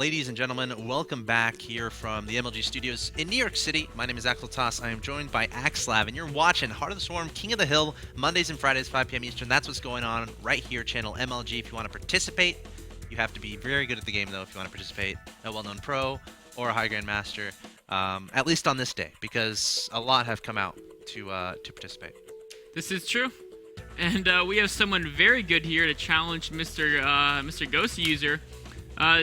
Ladies and gentlemen, welcome back here from the MLG studios in New York City. My name is axeltoss. I am joined by axslav, and you're watching Heart of the Swarm, King of the Hill, Mondays and Fridays, 5 p.m. Eastern. That's what's going on right here, channel MLG. If you want to participate, you have to be very good at the game, though, if you want to participate. A well-known pro or a high grandmaster, at least on this day, because a lot have come out to participate. This is true. And we have someone very good here to challenge Mr. Goswser.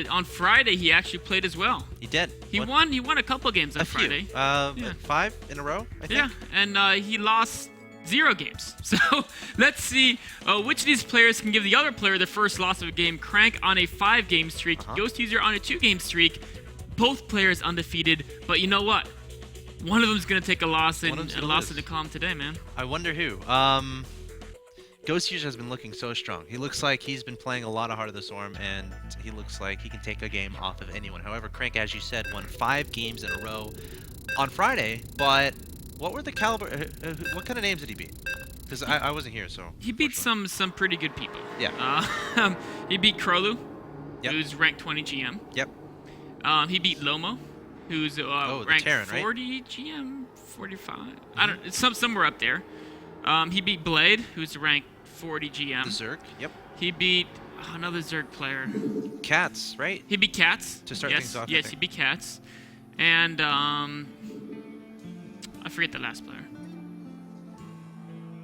On Friday, he actually played as well. He did. He won a couple games on Friday. Yeah. 5 in a row, I think. Yeah, and he lost 0 games. So let's see which of these players can give the other player the first loss of a game. Crank on a 5-game streak, Goswser on a 2-game streak. Both players undefeated, but you know what? One of them's going to take a loss, and a loss in the column today, man. I wonder who. Goswser has been looking so strong. He looks like he's been playing a lot of Heart of the Swarm, and he looks like he can take a game off of anyone. However, Crank, as you said, won 5 games in a row on Friday, but what were the caliber... what kind of names did he beat? Because I wasn't here, so... He beat some pretty good people. Yeah. He beat Krolu, Yep. who's ranked 20 GM. Yep. He beat Lomo, who's ranked Terran, 40 GM, 45. I don't. It's somewhere up there. He beat Blade, who's ranked 40 GM. The Zerg, yep. He beat another Zerg player. Cats, right? He beat Cats. To start yes, things off, I yes, think. he beat Cats. And I forget the last player.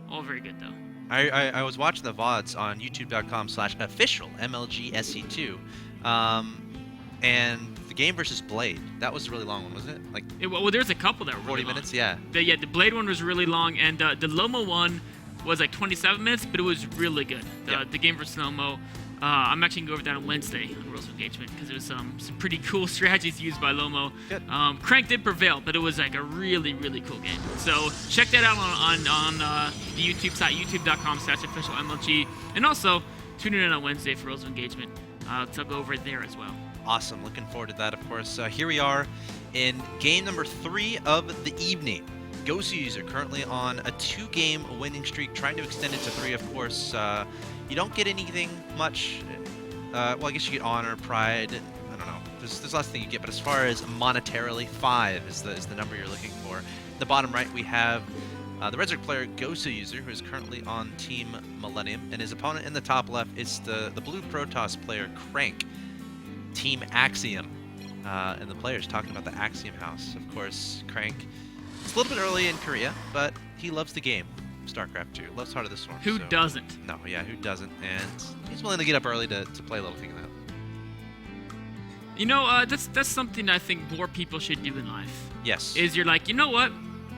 All very good though. I was watching the VODs on youtube.com/official MLGSE2, and the game versus Blade, that was a really long one, wasn't it? Like Well, there's a couple that were 40 really minutes, long. yeah. The Blade one was really long, and the Lomo one was like 27 minutes, but it was really good. The game versus Lomo, I'm actually going to go over that on Wednesday on Rules of Engagement, because it was some pretty cool strategies used by Lomo. Good. Crank did prevail, but it was like a really, really cool game. So check that out on the YouTube site, youtube.com/official MLG, and also tune in on Wednesday for Rules of Engagement. To go over there as well. Awesome. Looking forward to that, of course. Here we are in game number 3 of the evening. Goswser currently on a 2-game winning streak, trying to extend it to 3, of course. You don't get anything much. Well, I guess you get honor, pride. I don't know. There's lots of things you get, but as far as monetarily, 5 is the number you're looking for. In the bottom right, we have the Red Zerg player Goswser, who is currently on Team Millennium, and his opponent in the top left is the blue Protoss player Crank, Team Axiom. And the players talking about the Axiom house. Of course, Crank, it's a little bit early in Korea, but he loves the game. StarCraft 2, loves Heart of the Swarm. Who doesn't? No, yeah, who doesn't? And he's willing to get up early to play a little thing of that. You know, that's something I think more people should do in life. Yes. Is you're like, you know what?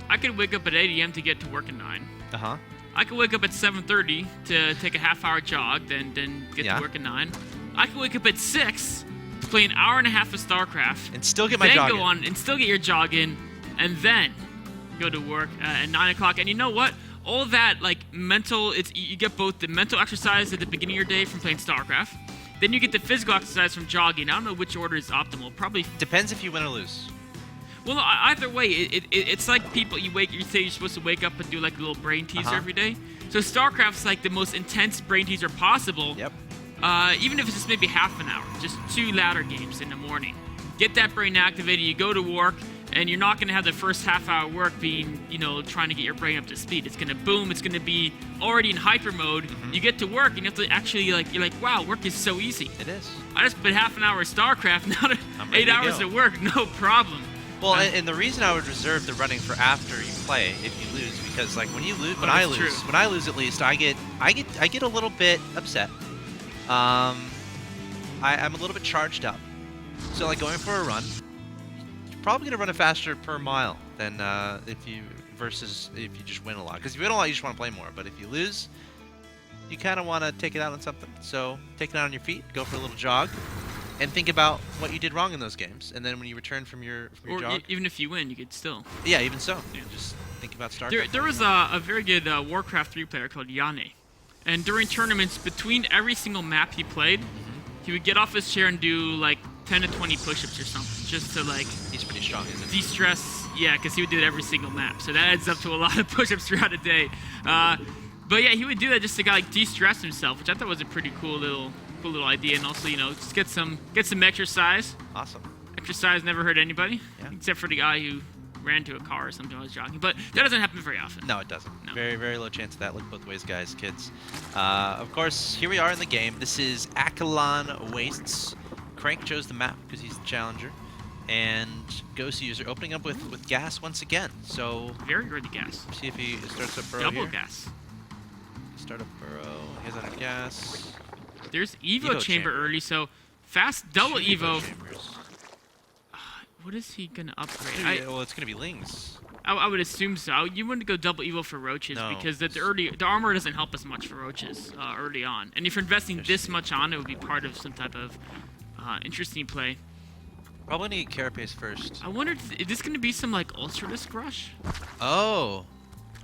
I could wake up at 8 a.m. to get to work at 9. Uh-huh. I could wake up at 7:30 to take a half-hour jog, then get to work at 9. I could wake up at 6 to play an hour and a half of StarCraft. And still get my then jog go in. on and still get your jog in, and then go to work at 9 o'clock. And you know what? All that, like, mental, you get both the mental exercise at the beginning of your day from playing StarCraft, then you get the physical exercise from jogging. I don't know which order is optimal. Probably... Depends if you win or lose. Well, no, either way, it's like people, you say you're supposed to wake up and do like a little brain teaser every day. So StarCraft's like the most intense brain teaser possible. Yep. Even if it's just maybe half an hour, just 2 ladder games in the morning. Get that brain activated, you go to work, and you're not going to have the first half-hour work being, you know, trying to get your brain up to speed. It's going to boom. It's going to be already in hyper mode. You get to work, and you have to actually, like, you're like, wow, work is so easy. It is. I just put half an hour of StarCraft, now 8 hours of work, no problem. Well, and the reason I would reserve the running for after you play if you lose, because like when you lose, when I lose at least, I get a little bit upset. I'm a little bit charged up. So like going for a run, you're probably gonna run it faster per mile than versus if you just win a lot. Because if you win a lot, you just want to play more. But if you lose, you kind of want to take it out on something. So take it out on your feet, go for a little jog, and think about what you did wrong in those games. And then when you return from your jog, Even if you win, you could still. Yeah, even so, just think about StarCraft. There was a very good Warcraft 3 player called Yane, and during tournaments, between every single map he played, he would get off his chair and do like 10 to 20 push-ups or something, just to like... He's pretty strong, isn't he? De-stress, yeah, because he would do it every single map. So that adds up to a lot of push-ups throughout a day. But yeah, he would do that just to like de-stress himself, which I thought was a pretty cool little idea, and also just get some exercise. Awesome. Exercise never hurt anybody, Yeah. except for the guy who ran into a car or something while he was jogging. But that doesn't happen very often. No, it doesn't. No. Very, very low chance of that. Look both ways, guys, kids. Of course, here we are in the game. This is Achelan Wastes. Crank chose the map because he's the challenger. And Goswser opening up with gas once again. So Very early gas. see if he starts up burrow Double here. gas. Start up burrow. He has out of gas. There's Evo chamber early, so fast double Evo. Chambers. What is he gonna upgrade? Well, it's gonna be Lings. I would assume so. You wouldn't go double Evo for roaches No. because the armor doesn't help us much for roaches early on. And if you're investing this much on, it would be part of some type of interesting play. Probably need Carapace first. I wonder is this gonna be some like Ultralisk rush? Oh.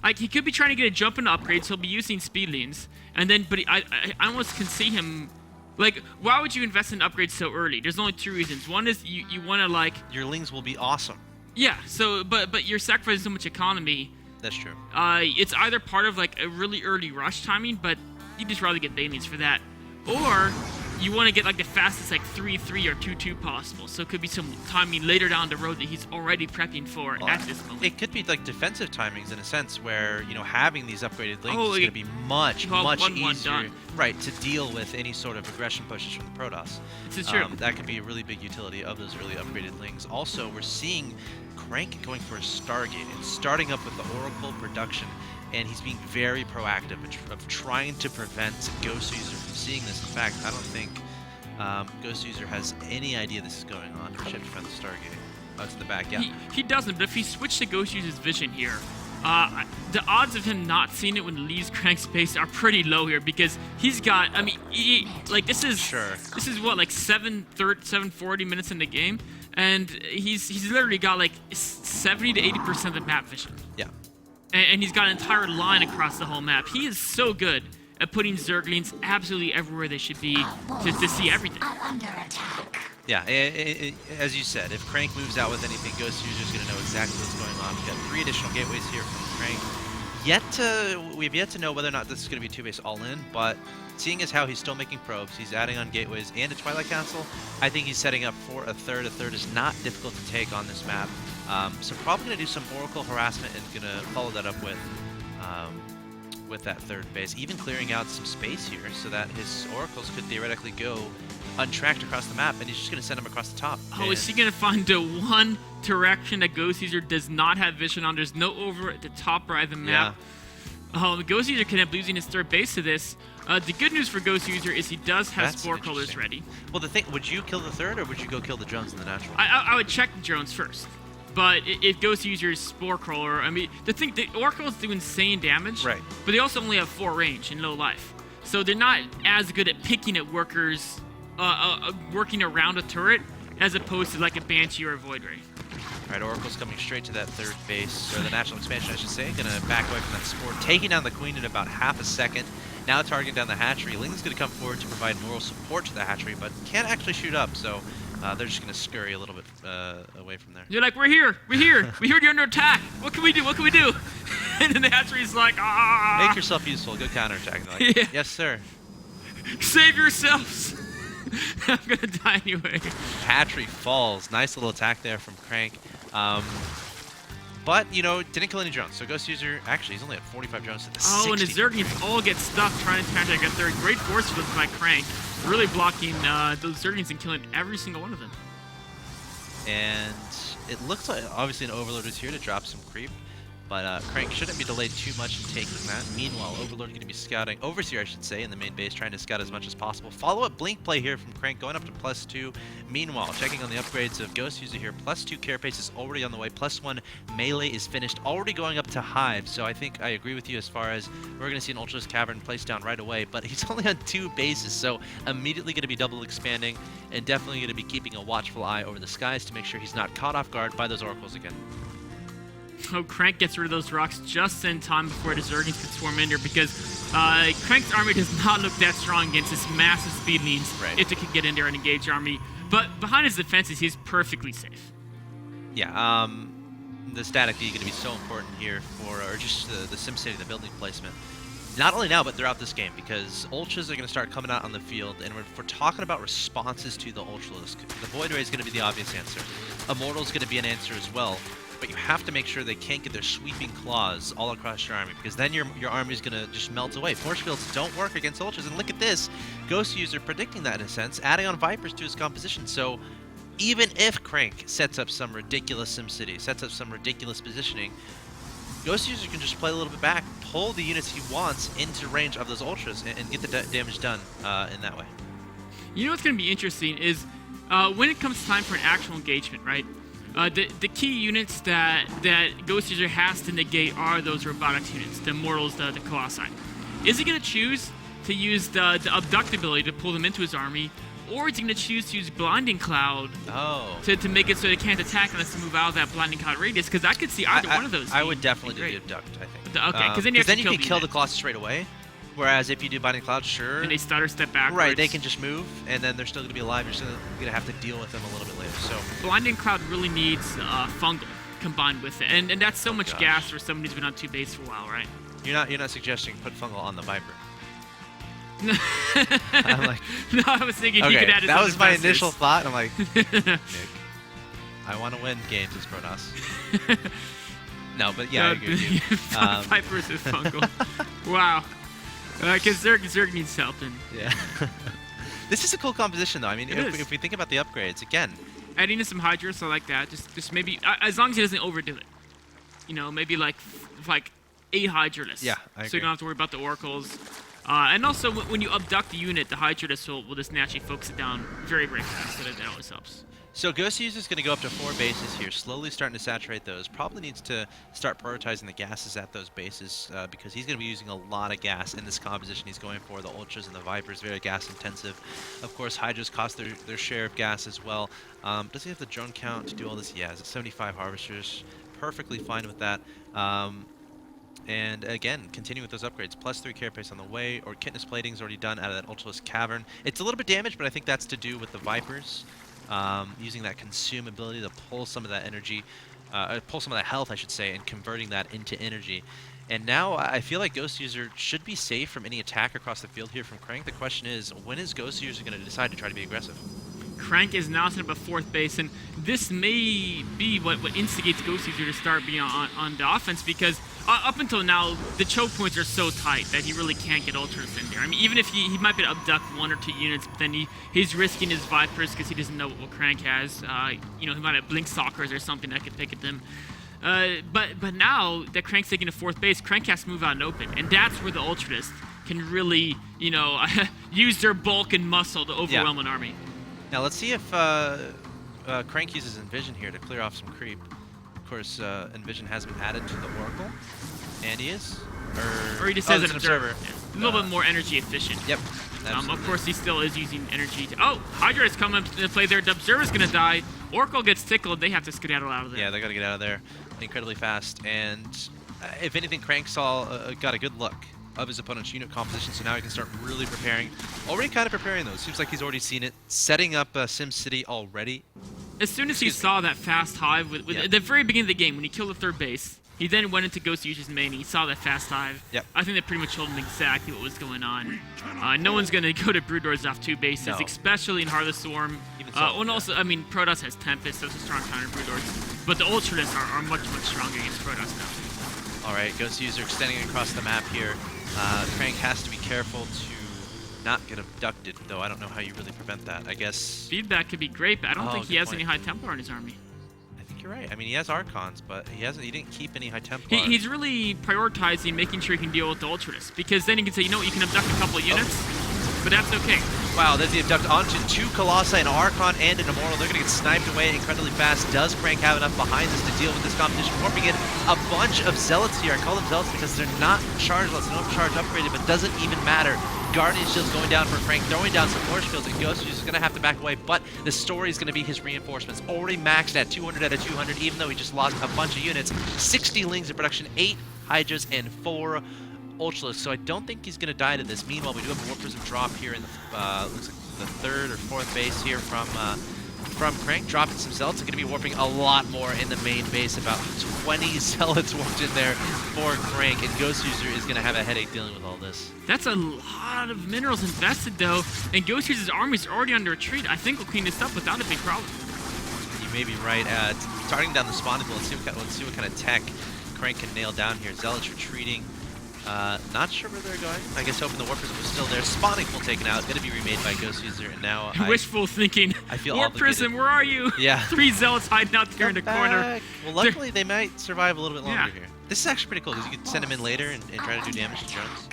Like he could be trying to get a jump into upgrades. He'll be using speed leans, and then I almost can see him. Like, why would you invest in upgrades so early? There's only two reasons. One is you want to like. Your Lings will be awesome. Yeah. So, but you're sacrificing so much economy. That's true. It's either part of like a really early rush timing, but you just rather get Banelings for that, or you want to get like the fastest like 3-3 or 2-2 possible. So it could be some timing later down the road that he's already prepping for at this moment. It could be like defensive timings in a sense where, having these upgraded Lings is going to be much easier, done. right, to deal with any sort of aggression pushes from the Protoss. This is true. That could be a really big utility of those early upgraded Lings. Also, we're seeing Crank going for a Stargate and starting up with the Oracle production, and he's being very proactive of trying to prevent Goswser from seeing this. In fact, I don't think Goswser has any idea this is going on. Or should defend the Stargate. Oh, it's in the back, yeah. He doesn't, but if he switched to Goswser's vision here, the odds of him not seeing it when he leaves Crank's space are pretty low here because he's got, I mean, this is what, like 740 minutes in the game, and he's literally got like 70 to 80% of the map vision. Yeah. And he's got an entire line across the whole map. He is so good at putting Zerglings absolutely everywhere they should be to see everything. Under attack. Yeah, as you said, if Crank moves out with anything, Goswser's going to know exactly what's going on. We've got 3 additional gateways here from Crank. We've yet to know whether or not this is going to be 2-base all-in, but seeing as how he's still making probes, he's adding on gateways and a Twilight Castle, I think he's setting up for a third. A third is not difficult to take on this map. So probably going to do some Oracle harassment and going to follow that up with that third base, even clearing out some space here so that his Oracles could theoretically go untracked across the map, and he's just going to send them across the top. Oh, is he going to find the one direction that Goswser does not have vision on? There's no over at the top right of the map. Yeah. Goswser can end up losing his third base to this. The good news for Goswser is he does have Spore Crawlers ready. Well, the thing, would you kill the third, or would you go kill the drones in the natural? I would check the drones first. But if Goswser's Spore Crawler, I mean, the Oracles do insane damage, right? But they also only have 4 range and low life. So they're not as good at picking at workers, working around a turret, as opposed to like a Banshee or a Void Ray. Alright, Oracle's coming straight to that third base, or the natural expansion, I should say. Gonna back away from that Spore, taking down the Queen in about half a second. Now targeting down the hatchery. Ling's gonna come forward to provide moral support to the hatchery, but can't actually shoot up, so they're just gonna scurry a little bit away from there. You're like, we're here, we heard you're under attack. What can we do? And then the hatchery's like, ah. Make yourself useful, good counterattack. Like, yeah. Yes, sir. Save yourselves. I'm gonna die anyway. Hatchery falls. Nice little attack there from Crank. But, didn't kill any drones. So Goswser, actually, he's only at 45 drones to the 60. And his Zerglings all get stuck trying to counterattack a third. Great force fields by Crank. Really blocking those Zerglings and killing every single one of them. And it looks like, obviously, an Overlord is here to drop some creep. But Crank shouldn't be delayed too much in taking that. Meanwhile, Overlord going to be scouting, Overseer I should say, in the main base, trying to scout as much as possible. Follow-up Blink play here from Crank, going up to +2. Meanwhile, checking on the upgrades of Goswser here, +2 Carapace is already on the way, +1 Melee is finished, already going up to Hive. So I think I agree with you as far as we're going to see an Ultra's Cavern placed down right away, but he's only on 2 bases, so immediately going to be double expanding, and definitely going to be keeping a watchful eye over the skies to make sure he's not caught off guard by those Oracles again. Oh, Crank gets rid of those rocks just in time before the Zerglings could swarm in there because Crank's army does not look that strong against this massive speed leans if they could get in there and engage army. But behind his defenses, he's perfectly safe. Yeah, the static D going to be so important here for, or just the sim city, the building placement. Not only now, but throughout this game, because Ultras are going to start coming out on the field, and if we're talking about responses to the Ultras, the Void Ray is going to be the obvious answer. Immortal is going to be an answer as well, but you have to make sure they can't get their sweeping claws all across your army, because then your army is going to just melt away. Force fields don't work against Ultras, and look at this. Goswser predicting that in a sense, adding on Vipers to his composition, so even if Crank sets up some ridiculous SimCity, sets up some ridiculous positioning, Goswser can just play a little bit back, pull the units he wants into range of those Ultras, and get the damage done in that way. You know what's going to be interesting is when it comes time for an actual engagement, right? The key units that Goswser has to negate are those robotics units, the Immortals, the Colossi. Is he going to choose to use the Abduct ability to pull them into his army, or is he going to choose to use Blinding Cloud to make it so they can't attack unless they move out of that Blinding Cloud radius? Because I could see either one of those. I would definitely do the Abduct, I think. Okay, because then you can kill the Colossus right away. Whereas if you do Blinding Cloud, sure. And they stutter step backwards. Right, they can just move, and then they're still going to be alive. You're still going to have to deal with them a little bit later. So Blinding Cloud really needs Fungal combined with it, and that's so much gas for somebody who's been on 2 base for a while, right? You're not suggesting put Fungal on the Viper. I'm like, no, I was thinking he could add his that was my investors. initial thought. I'm like, Nick, I want to win games as Protoss. No, but yeah, I agree with you. Vipers with Fungal. Wow. Because Zerg needs help. And yeah. This is a cool composition, though. I mean, if we think about the upgrades, again. Adding in some Hydras, I like that. Just maybe, as long as he doesn't overdo it. You know, maybe like 8 Hydralists. Yeah, I agree. So you don't have to worry about the Oracles. And also, when you abduct the unit, the Hydralists will just naturally focus it down very, very fast, so that always helps. So Goswser is going to go up to 4 bases here, slowly starting to saturate those. Probably needs to start prioritizing the gases at those bases because he's going to be using a lot of gas in this composition he's going for. The Ultras and the Vipers, very gas intensive. Of course, Hydras cost their share of gas as well. Does he have the drone count to do all this? Yeah, it's 75 Harvesters. Perfectly fine with that. And again, continue with those upgrades. +3 carapace on the way, or Kitness Plating's already done out of that Ultralisk Cavern. It's a little bit damaged, but I think that's to do with the Vipers. Using that consume ability to pull some of that energy, pull some of that health, I should say, and converting that into energy. And now I feel like Goswser should be safe from any attack across the field here from Crank. The question is, when is Goswser going to decide to try to be aggressive? Crank is now set up a 4th base, and this may be what instigates Goswser to start being on the offense, because up until now, the choke points are so tight that he really can't get Ultras in there. I mean, even if he might be able to abduct 1 or 2 units, but then he's risking his Vipers because he doesn't know what Crank has. You know, he might have Blink Stalkers or something that could pick at them. But now that Crank's taking a 4th base, Crank has to move out and open, and that's where the Ultras can really, you know, use their bulk and muscle to overwhelm an army. Now let's see if Crank uses Envision here to clear off some creep. Of course, Envision has been added to the Oracle, and he is. Or he just says an observer. Yeah. A little bit more energy efficient. Yep. Of course, he still is using energy. Hydra is coming to play there. The observer's going to die. Oracle gets tickled. They have to skedaddle out of there. Yeah, they got to get out of there incredibly fast. And if anything, Crank got a good look of his opponent's unit composition, so now he can start really preparing. Already kind of preparing those. Seems like he's already seen it. Setting up SimCity already. As soon as he saw that fast hive, at the very beginning of the game, when he killed the 3rd base, he then went into Goswser's main, and he saw that fast hive. Yep. I think that pretty much told him exactly what was going on. No one's going to go to Broodlords off 2 bases, especially in Heartless Swarm. And also, I mean, Protoss has Tempest, so it's a strong counter Broodlords. But the Ultras are much, much stronger against Protoss now. All right, Goswser extending across the map here. Crank has to be careful to not get abducted, though I don't know how you really prevent that. I guess feedback could be great, but I don't think he has any High Templar in his army. I think you're right. I mean, he has Archons, but he didn't keep any High Templar. He's really prioritizing making sure he can deal with the Ultras, because then he can say, you know what, you can abduct a couple of units, but that's okay. Wow, there's the abduct onto 2 Colossi, an Archon, and an Immortal. They're going to get sniped away incredibly fast. Does Crank have enough behind this to deal with this competition? Warping in a bunch of Zealots here. I call them Zealots because they're not chargeless, no charge upgraded, but doesn't even matter. Guardian Shield's going down for Crank, throwing down some Force Fields, and Goswser is going to have to back away, but the story is going to be his reinforcements. Already maxed at 200 out of 200, even though he just lost a bunch of units. 60 Lings in production, 8 Hydras, and 4 Ultralisk, so I don't think he's going to die to this. Meanwhile, we do have a Warp Prism drop here in the, looks like the 3rd or 4th base here from from Crank, dropping some Zealots. Going to be warping a lot more in the main base. About 20 Zealots warped in there for Crank, and Goswser is going to have a headache dealing with all this. That's a lot of minerals invested, though, and Goswser's army is already under retreat. I think we'll clean this up without a big problem. You may be right. Starting down the spawning pool, let's see what kind of tech Crank can nail down here. Zealots retreating. Not sure where they're going. I guess hoping the Warpers was still there. Spawning pool taken out. Going to be remade by Goswser, and now wishful thinking. I feel Warp Prism, where are you? Yeah. 3 Zealots hiding out there in the corner. Well, luckily they might survive a little bit longer here. This is actually pretty cool because you can send them in later and try to do damage to drones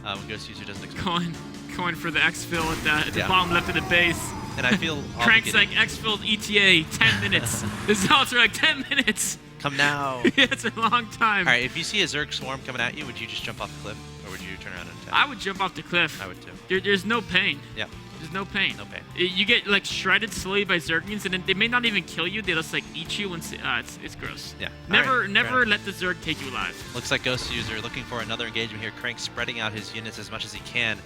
when Goswser doesn't expect. Going for the exfil at the bottom left of the base. And I feel Crank's like exfilled ETA 10 minutes. The Zealots are like 10 minutes. Come now. Yeah, it's a long time. All right, if you see a Zerg swarm coming at you, would you just jump off the cliff, or would you turn around and attack? I would jump off the cliff. I would too. There's no pain. Yeah. There's no pain. No pain. You get like shredded slowly by Zerglings, and then they may not even kill you. They just like eat you, and it's gross. Yeah. Never let the Zerg take you alive. Looks like Goswser looking for another engagement here. Crank spreading out his units as much as he can.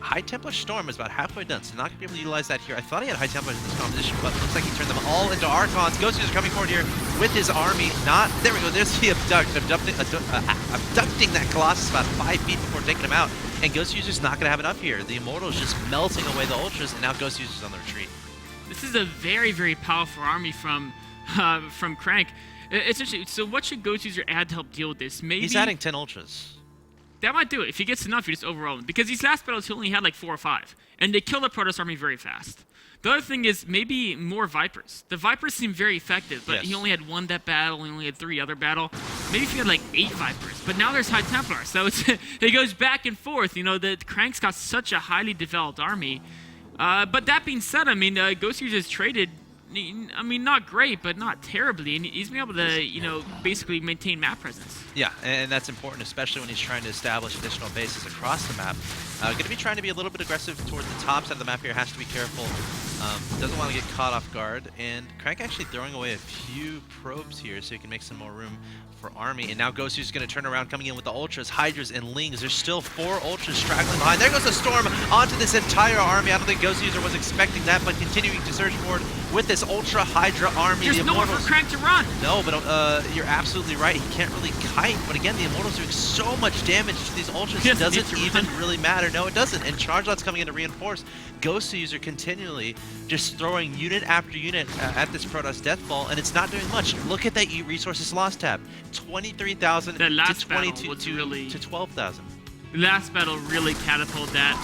High Templar Storm is about halfway done, so not going to be able to utilize that here. I thought he had High Templars in this composition, but looks like he turned them all into Archons. Goswser coming forward here with his army. There we go. There's the abducting that Colossus about 5 feet before taking him out. And Goswser's not going to have enough here. The Immortal's just melting away the Ultras, and now Goswser's on the retreat. This is a very, very powerful army from Crank. It's actually, so what should Goswser add to help deal with this? Maybe he's adding 10 Ultras. That might do it. If he gets enough, you just overwhelm him. Because these last battles, he only had like 4 or 5. And they kill the Protoss army very fast. The other thing is maybe more Vipers. The Vipers seem very effective, but he only had 1 that battle, he only had 3 other battle. Maybe if he had like 8 Vipers. But now there's High Templar, so it goes back and forth. You know, the Crank's got such a highly developed army. But that being said, I mean, Goswser has traded, I mean, not great, but not terribly. And he's been able to, you know, basically maintain map presence. Yeah, and that's important, especially when he's trying to establish additional bases across the map. Going to be trying to be a little bit aggressive towards the top side of the map here. Has to be careful. Doesn't want to get caught off guard. And Crank actually throwing away a few probes here so he can make some more room for army. And now Goswser's going to turn around, coming in with the Ultras, Hydras, and Lings. There's still 4 Ultras straggling behind. There goes the Storm onto this entire army. I don't think Goswser was expecting that, but continuing to surge forward with this Ultra Hydra army. There's nowhere for Crank to run. No, but you're absolutely right. He can't really kite. But again, the Immortal's doing so much damage to these Ultras, it doesn't even really matter. No, it doesn't. And Chargelot's coming in to reinforce. Goswser continually just throwing unit after unit at this Protoss Death Ball, and it's not doing much. Look at that resources lost tab. 23,000 to 22 to 12,000. The last battle really catapulted that.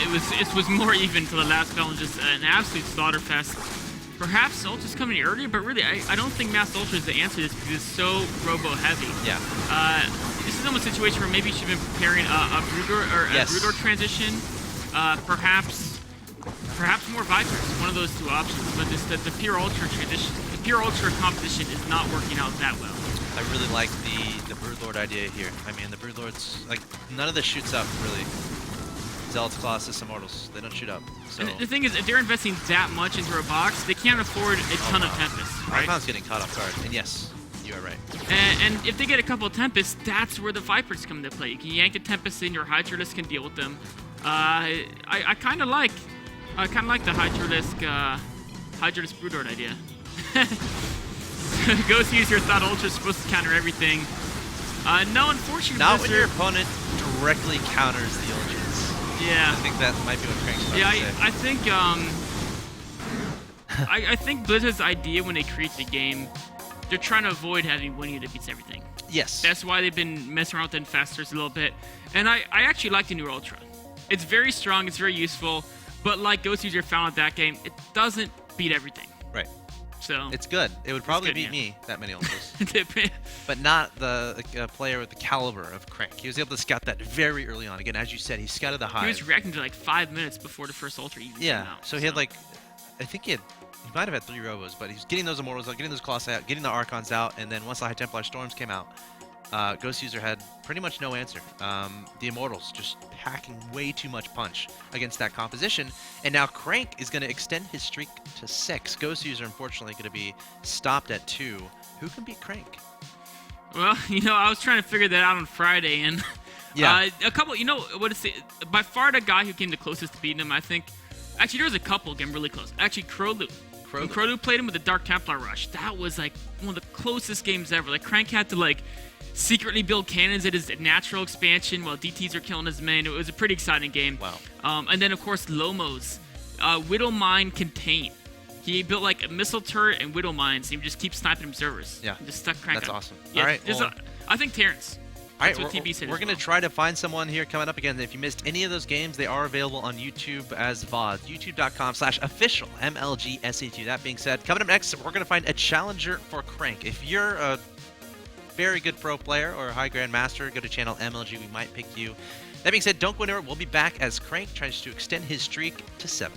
It was more even to the last battle, just an absolute slaughter fest. Perhaps Ultra's coming earlier, but really, I don't think Mass Ultra is the answer to this because it's so robo-heavy. Yeah. This is almost a situation where maybe you should have been preparing a Broodor or a Broodor transition. Perhaps more Vipers. One of those 2 options. But the pure Ultra transition, the pure Ultra competition is not working out that well. I really like the Broodlord idea here. I mean, the Broodlords, like, none of this shoots up really. Zealots, Colossus, Immortals, they don't shoot up. So the thing is, if they're investing that much into a box, they can't afford a ton of Tempests, right? Archon's getting caught off guard, and yes, you are right. And if they get a couple of Tempests, that's where the Vipers come into play. You can yank the Tempest in, your Hydralisk can deal with them. I kind of like the Hydralisk Broodlord idea. Goswser thought Ultra's supposed to counter everything. No, unfortunately, not when your opponent directly counters the Ultras. Yeah, I think that might be what Crank's about to say. I think Blizzard's idea when they create the game, they're trying to avoid having one unit that beats everything. Yes. That's why they've been messing around with Infestors a little bit. And I actually like the new Ultra. It's very strong, it's very useful, but like Goswser found at that game, it doesn't beat everything. Right. So it's good. It would probably beat me, that many Ultras. But not the player with the caliber of Crank. He was able to scout that very early on. Again, as you said, he scouted the hive. He was reacting to like 5 minutes before the first Ultra even came out. So he had like, I think he might have had 3 Robos, but he was getting those Immortals out, getting those Colossi out, getting the Archons out, and then once the High Templar Storms came out, Goswser had pretty much no answer. The Immortals just packing way too much punch against that composition, and now Crank is going to extend his streak to 6. Goswser, unfortunately, going to be stopped at 2. Who can beat Crank? Well, you know, I was trying to figure that out on Friday, and a couple, you know, by far the guy who came the closest to beating him, I think, Actually, there was a couple getting really close. Actually, Crowlu. When Crowlu played him with the Dark Templar Rush, that was like one of the closest games ever. Like Crank had to like secretly build cannons at his natural expansion while DTs are killing his main. It was a pretty exciting game. Wow. And then of course Lomos, Widow Mine Contain. He built like a missile turret and Widow Mines. And he just keep sniping observers. Yeah. And just stuck Crank. That's on. awesome. Yeah, all right. Well, I think Terrence. All right, That's what TB said we're as going to well. try to find someone here coming up again. If you missed any of those games, they are available on YouTube as VOD. YouTube.com/official MLGSE2. That being said, coming up next, we're going to find a challenger for Crank. If you're a very good pro player or a high grandmaster, go to channel MLG. We might pick you. That being said, don't go anywhere. We'll be back as Crank tries to extend his streak to 7.